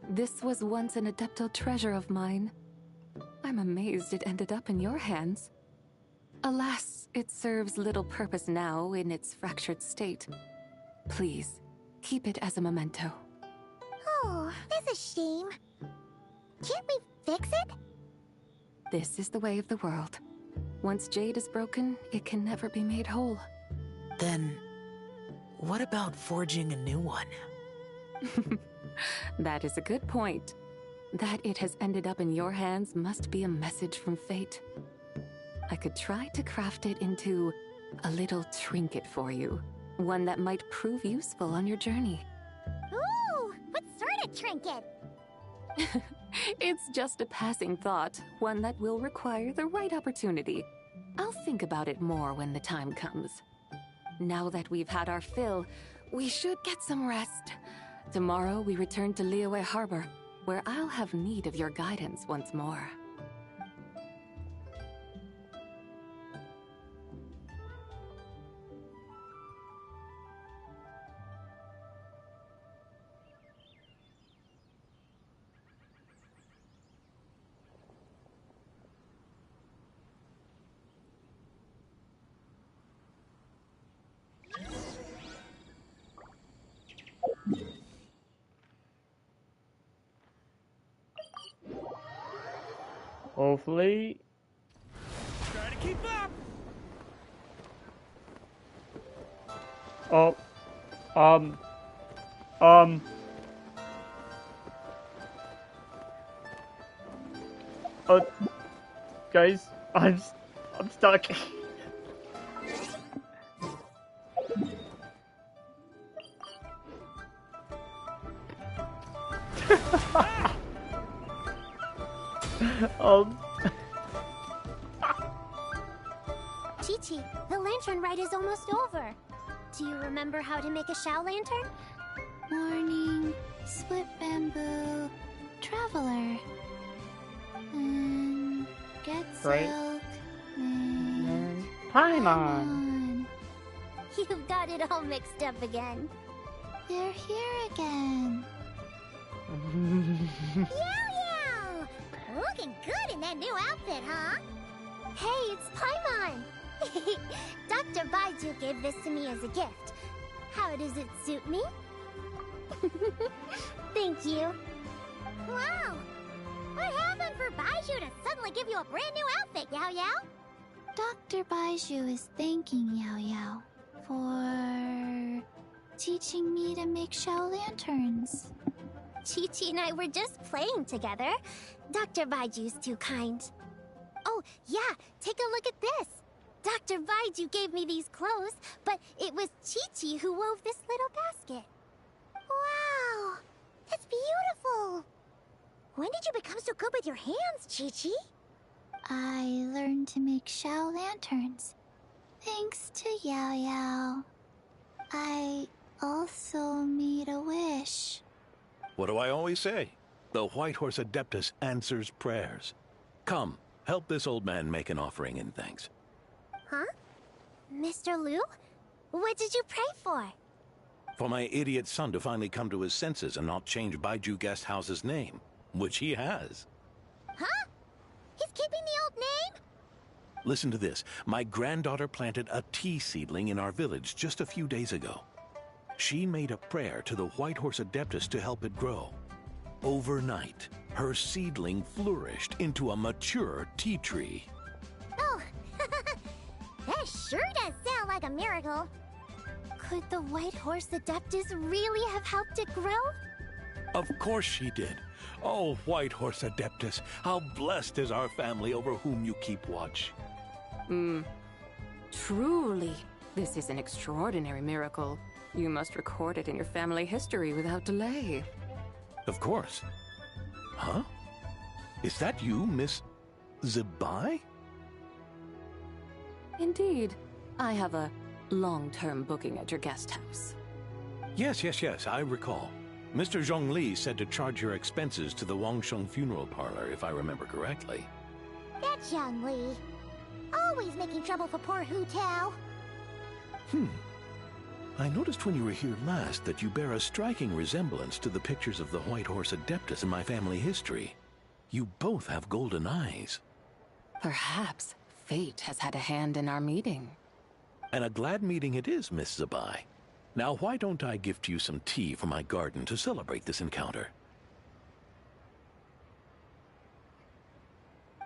Speaker 3: This was once an Adeptal treasure of mine. I'm amazed it ended up in your hands. Alas, it serves little purpose now in its fractured state. Please, keep it as a memento.
Speaker 2: Oh, that's a shame. Can't we fix it?
Speaker 3: This is the way of the world. Once jade is broken, it can never be made whole.
Speaker 8: Then, what about forging a new one?
Speaker 3: That is a good point. That it has ended up in your hands must be a message from fate. I could try to craft it into a little trinket for you. One that might prove useful on your journey.
Speaker 2: Ooh, what sort of trinket?
Speaker 3: It's just a passing thought, one that will require the right opportunity. I'll think about it more when the time comes. Now that we've had our fill, we should get some rest. Tomorrow we return to Liyue Harbor, where I'll have need of your guidance once more.
Speaker 1: Hopefully.
Speaker 5: Try to keep up.
Speaker 1: Oh. Guys, I'm stuck.
Speaker 2: Chi-Chi, the lantern ride is almost over. Do you remember how to make a Shao lantern?
Speaker 6: Morning, split bamboo, traveler. And get
Speaker 1: Right.
Speaker 6: silk. And
Speaker 1: Paimon.
Speaker 2: You've got it all mixed up again.
Speaker 6: they're here again.
Speaker 2: Yow! Looking good in that new outfit, huh? Hey, it's Paimon! Dr. Baiju gave this to me as a gift. How does it suit me? Thank you. Wow! What happened for Baiju to suddenly give you a brand new outfit, Yao Yao?
Speaker 6: Dr. Baiju is thanking Yao Yao for teaching me to make Shao lanterns.
Speaker 2: Chi-Chi and I were just playing together. Dr. Baiju's too kind. Oh, yeah, take a look at this. Dr. Baiju gave me these clothes, but it was Chi-Chi who wove this little basket. Wow, that's beautiful. When did you become so good with your hands, Chi-Chi?
Speaker 6: I learned to make Shao lanterns, thanks to Yao Yao. I also made a wish.
Speaker 9: What do I always say? The White Horse Adeptus answers prayers. Come, help this old man make an offering in thanks.
Speaker 2: Huh? Mr. Liu? What did you pray for?
Speaker 9: For my idiot son to finally come to his senses and not change Baiju Guest House's name, which he has.
Speaker 2: Huh? He's keeping the old name?
Speaker 9: Listen to this. My granddaughter planted a tea seedling in our village just a few days ago. She made a prayer to the White Horse Adeptus to help it grow. Overnight, her seedling flourished into a mature tea tree.
Speaker 2: Oh, that sure does sound like a miracle. Could the White Horse Adeptus really have helped it grow?
Speaker 9: Of course she did. Oh, White Horse Adeptus, how blessed is our family over whom you keep watch.
Speaker 3: Truly, this is an extraordinary miracle. You must record it in your family history without delay.
Speaker 9: Of course. Huh? Is that you, Miss Zibai?
Speaker 3: Indeed. I have a long-term booking at your guest house.
Speaker 9: Yes, I recall. Mr. Zhongli said to charge your expenses to the Wangsheng funeral parlor, if I remember correctly.
Speaker 2: That's Young Li. Always making trouble for poor Hu Tao.
Speaker 9: I noticed when you were here last that you bear a striking resemblance to the pictures of the White Horse Adeptus in my family history. You both have golden eyes.
Speaker 3: Perhaps fate has had a hand in our meeting.
Speaker 9: And a glad meeting it is, Miss Zabai. Now why don't I gift you some tea from my garden to celebrate this encounter?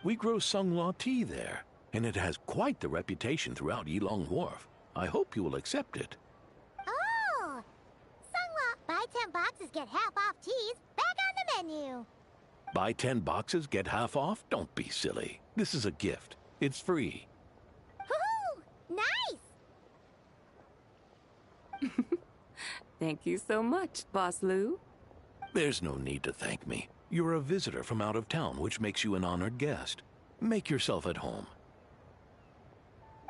Speaker 9: We grow Sunglaw tea there, and it has quite the reputation throughout Yilong Wharf. I hope you will accept it.
Speaker 2: Oh! Sunglaw, buy 10 boxes, get half off teas. Back on the menu.
Speaker 9: Buy 10 boxes, get half off? Don't be silly. This is a gift. It's free.
Speaker 2: Woohoo! Nice!
Speaker 3: Thank you so much, Boss Lou.
Speaker 9: There's no need to thank me. You're a visitor from out of town, which makes you an honored guest. Make yourself at home.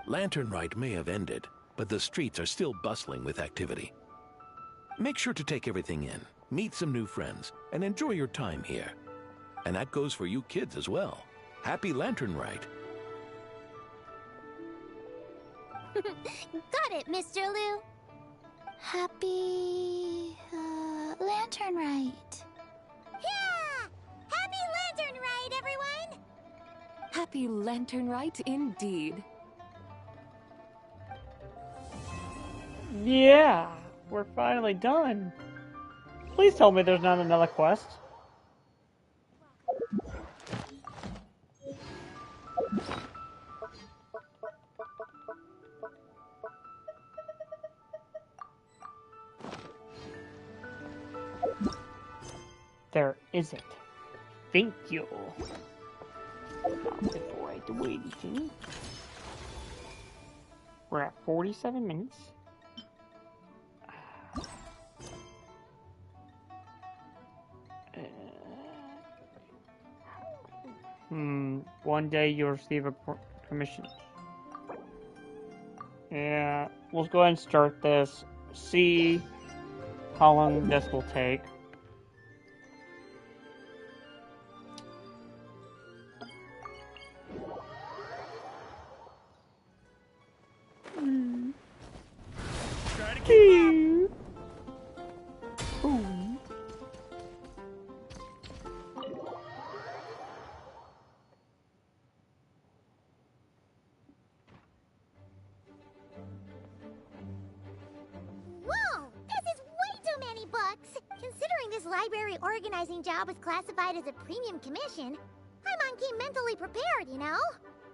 Speaker 9: Lantern Rite may have ended, but the streets are still bustling with activity. Make sure to take everything in, meet some new friends, and enjoy your time here. And that goes for you kids as well. Happy Lantern Rite.
Speaker 2: Got it, Mr. Liu.
Speaker 10: Happy... Lantern Rite.
Speaker 2: Yeah! Happy Lantern Rite, everyone!
Speaker 3: Happy Lantern Rite indeed.
Speaker 1: Yeah, we're finally done. Please tell me there's not another quest. There isn't. Thank you. Before I do anything. We're at 47 minutes. One day you'll receive a permission. Yeah, we'll go ahead and start this. See how long this will take.
Speaker 5: Try to keep up.
Speaker 2: Whoa! This is way too many books! Considering this library organizing job is classified as a premium commission, I'm on key mentally prepared, you know?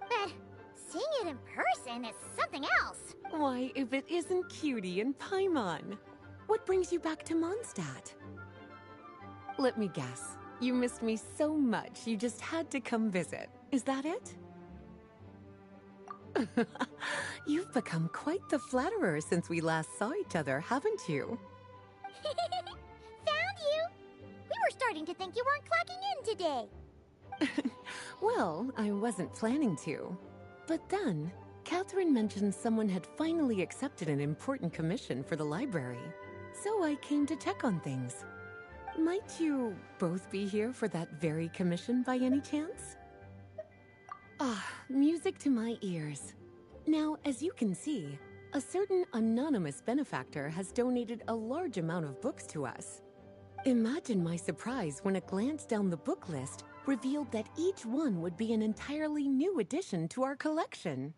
Speaker 2: But seeing it in person is something else.
Speaker 11: Why, if it isn't Cutie and Paimon. What brings you back to Mondstadt? Let me guess. You missed me so much you just had to come visit. Is that it? You've become quite the flatterer since we last saw each other, haven't you?
Speaker 2: Found you! We were starting to think you weren't clocking in today.
Speaker 11: Well, I wasn't planning to. But then, Catherine mentioned someone had finally accepted an important commission for the library. So I came to check on things. Might you both be here for that very commission by any chance? Ah, music to my ears. Now, as you can see, a certain anonymous benefactor has donated a large amount of books to us. Imagine my surprise when a glance down the book list revealed that each one would be an entirely new addition to our collection.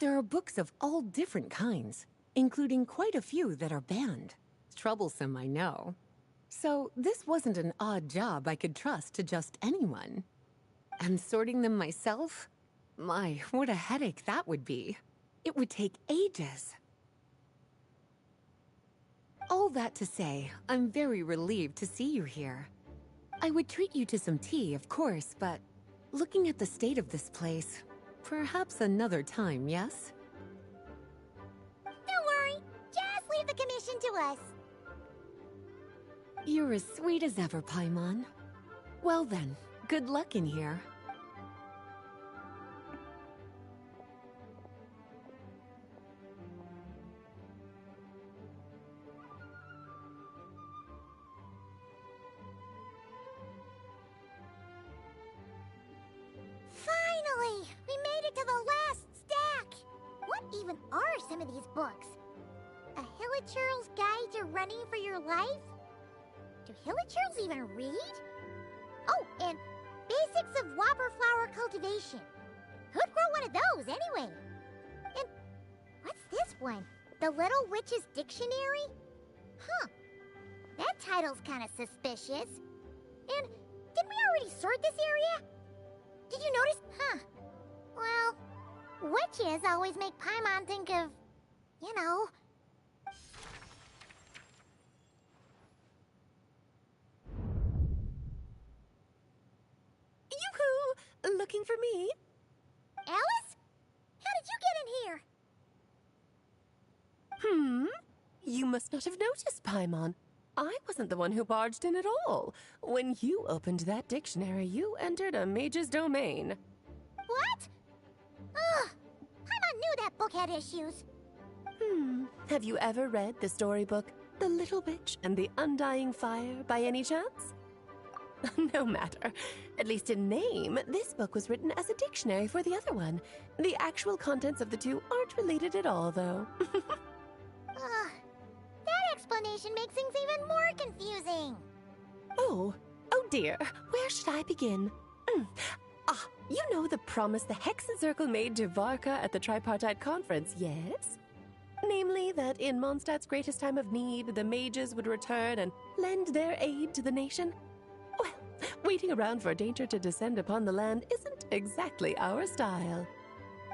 Speaker 11: There are books of all different kinds, including quite a few that are banned. Troublesome, I know. So this wasn't an odd job I could trust to just anyone. And sorting them myself? My, what a headache that would be. It would take ages. All that to say, I'm very relieved to see you here. I would treat you to some tea, of course, but looking at the state of this place, perhaps another time, yes?
Speaker 2: Don't worry, just leave the commission to us.
Speaker 11: You're as sweet as ever, Paimon. Well then, good luck in here.
Speaker 2: Finally! We made it to the last stack! What even are some of these books? A Hilichurl's Guide to Running for Your Life? Do Hilichurls even read? Oh, and Basics of Whopper Flower Cultivation. Who'd grow one of those, anyway? And what's this one? The Little Witch's Dictionary? Huh. That title's kind of suspicious. And didn't we already sort this area? Did you notice? Huh. Well, witches always make Paimon think of, you know.
Speaker 11: Yoo-hoo! Looking for me?
Speaker 2: Alice? How did you get in here?
Speaker 11: You must not have noticed, Paimon. I wasn't the one who barged in at all. When you opened that dictionary, you entered a mage's domain.
Speaker 2: What? Ugh! Paimon knew that book had issues.
Speaker 11: Have you ever read the storybook, The Little Witch and the Undying Fire, by any chance? No matter. At least in name, this book was written as a dictionary for the other one. The actual contents of the two aren't related at all, though.
Speaker 2: That explanation makes things even more confusing.
Speaker 11: Oh dear. Where should I begin? You know the promise the Hexen Circle made to Varka at the Tripartite Conference, yes? Namely, that in Mondstadt's greatest time of need, the mages would return and lend their aid to the nation. Well, waiting around for danger to descend upon the land isn't exactly our style.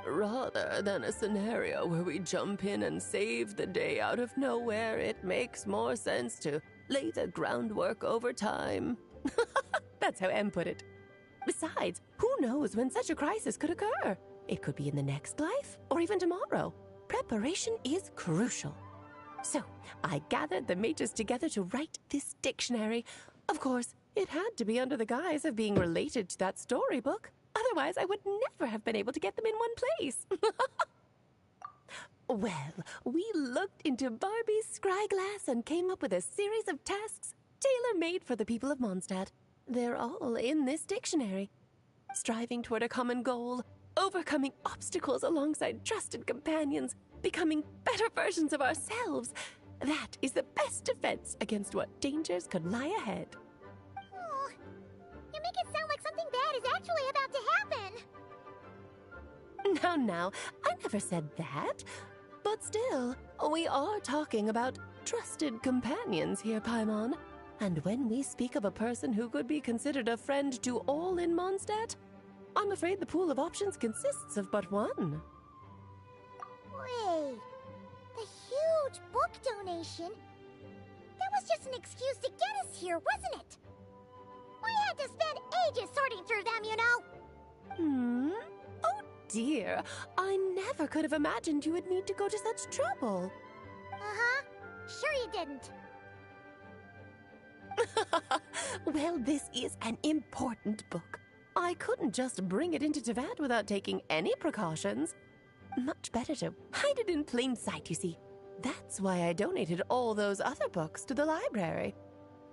Speaker 11: Rather than a scenario where we jump in and save the day out of nowhere, it makes more sense to lay the groundwork over time. That's how Em put it. Besides, who knows when such a crisis could occur? It could be in the next life, or even tomorrow. Preparation is crucial. So, I gathered the mages together to write this dictionary. Of course, it had to be under the guise of being related to that storybook. Otherwise, I would never have been able to get them in one place. Well, we looked into Barbie's scryglass and came up with a series of tasks tailor-made for the people of Mondstadt. They're all in this dictionary. Striving toward a common goal, overcoming obstacles alongside trusted companions, becoming better versions of ourselves. That is the best defense against what dangers could lie ahead.
Speaker 2: Oh, you make it sound like something bad is actually about to happen.
Speaker 11: Now, I never said that. But still, we are talking about trusted companions here, Paimon. And when we speak of a person who could be considered a friend to all in Mondstadt, I'm afraid the pool of options consists of but one.
Speaker 2: Wait, the huge book donation? That was just an excuse to get us here, wasn't it? We had to spend ages sorting through them, you know.
Speaker 11: Oh dear, I never could have imagined you would need to go to such trouble.
Speaker 2: Uh-huh, sure you didn't.
Speaker 11: Well, this is an important book. I couldn't just bring it into Tevat without taking any precautions. Much better to hide it in plain sight, you see. That's why I donated all those other books to the library.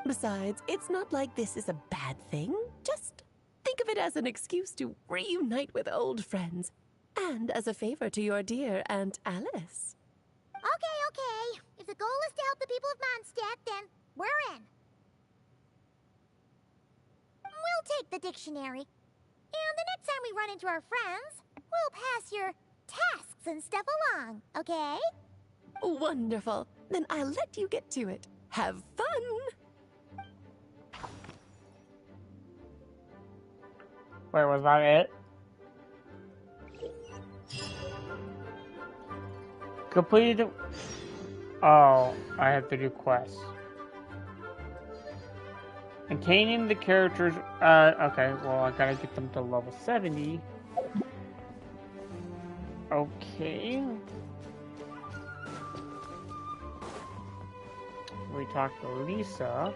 Speaker 11: Besides, it's not like this is a bad thing. Just think of it as an excuse to reunite with old friends. And as a favor to your dear Aunt Alice.
Speaker 2: Okay. If the goal is to help the people of Mondstadt, then we're in. We'll take the dictionary. And the next time we run into our friends, we'll pass your tasks and stuff along, okay?
Speaker 11: Wonderful. Then I'll let you get to it. Have fun!
Speaker 1: Wait, was that it? Completed. Oh, I have to do quests. Maintaining the characters. Okay, well, I gotta get them to level 70. Okay. We talked to Lisa.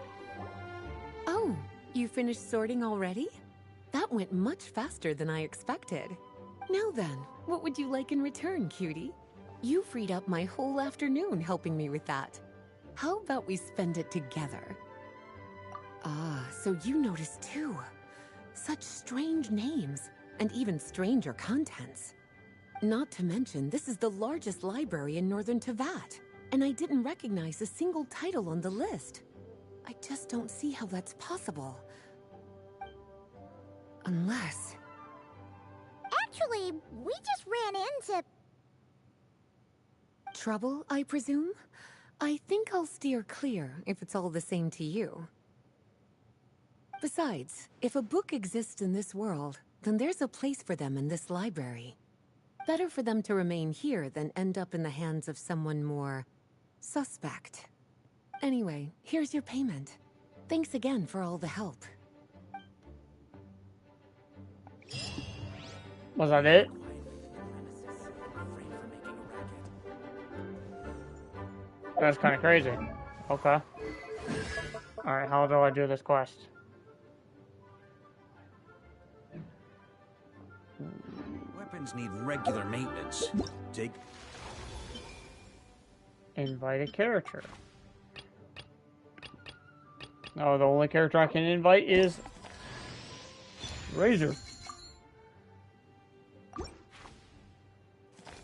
Speaker 11: Oh, you finished sorting already? That went much faster than I expected. Now then, what would you like in return, cutie? You freed up my whole afternoon helping me with that. How about we spend it together? Ah, so you noticed too. Such strange names, and even stranger contents. Not to mention, this is the largest library in northern Tevat. and I didn't recognize a single title on the list. I just don't see how that's possible. Unless...
Speaker 2: Actually, we just ran into...
Speaker 11: Trouble, I presume? I think I'll steer clear if it's all the same to you. Besides, if a book exists in this world, then there's a place for them in this library. Better for them to remain here than end up in the hands of someone more... suspect. Anyway, here's your payment. Thanks again for all the help.
Speaker 1: Was that it? That's kind of crazy. Okay. Alright, how do I do this quest?
Speaker 12: Weapons need regular maintenance. Take...
Speaker 1: Invite a character. Oh, the only character I can invite is... Razor.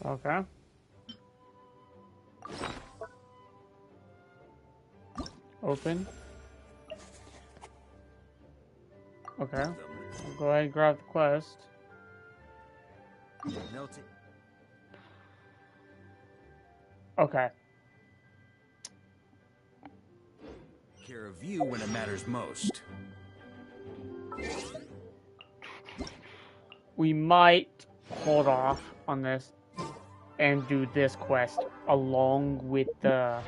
Speaker 1: Okay. Open. Okay. I'll go ahead and grab the quest. Okay.
Speaker 12: Care of you when it matters most.
Speaker 1: We might hold off on this and do this quest along with the...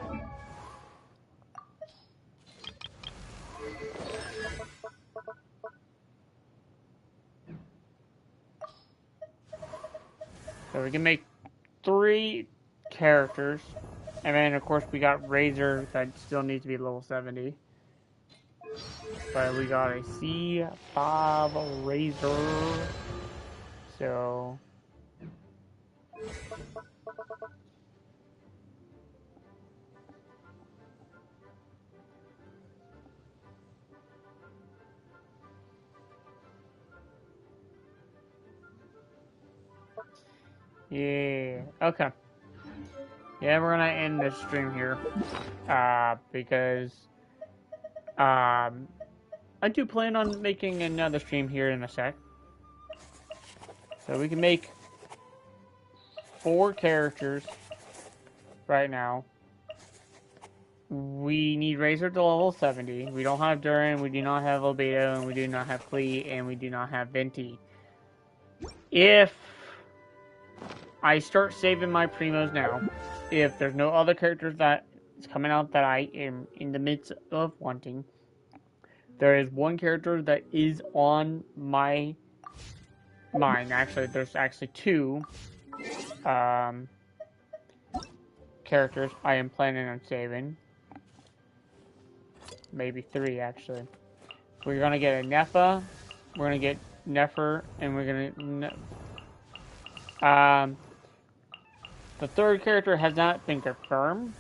Speaker 1: So we can make 3 characters. And then, of course, we got Razor that still needs to be level 70. But we got a C5 Razor. So... yeah, okay. Yeah, we're gonna end this stream here. Because I do plan on making another stream here in a sec. So we can make 4 characters right now. We need Razor to level 70. We don't have Durin, we do not have Albedo, and we do not have Clee, and we do not have Venti. If I start saving my primos now, if there's no other characters that is coming out that I am in the midst of wanting, there is one character that is on my mind. Actually, there's actually 2 characters I am planning on saving. Maybe 3, actually. We're gonna get a Nepha, we're gonna get Nefer, and we're gonna... the 3rd character has not been confirmed.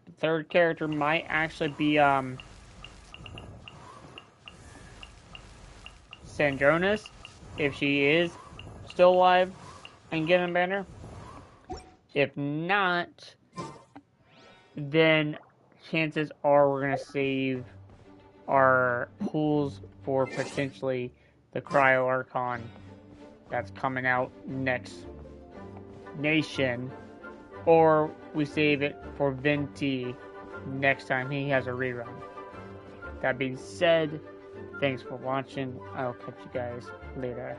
Speaker 1: The 3rd character might actually be, Sandronis, if she is still alive and getting banner. If not, then chances are we're going to save our pools for potentially the Cryo Archon that's coming out next nation, or we save it for Venti next time he has a rerun. That being said, thanks for watching. I'll catch you guys later.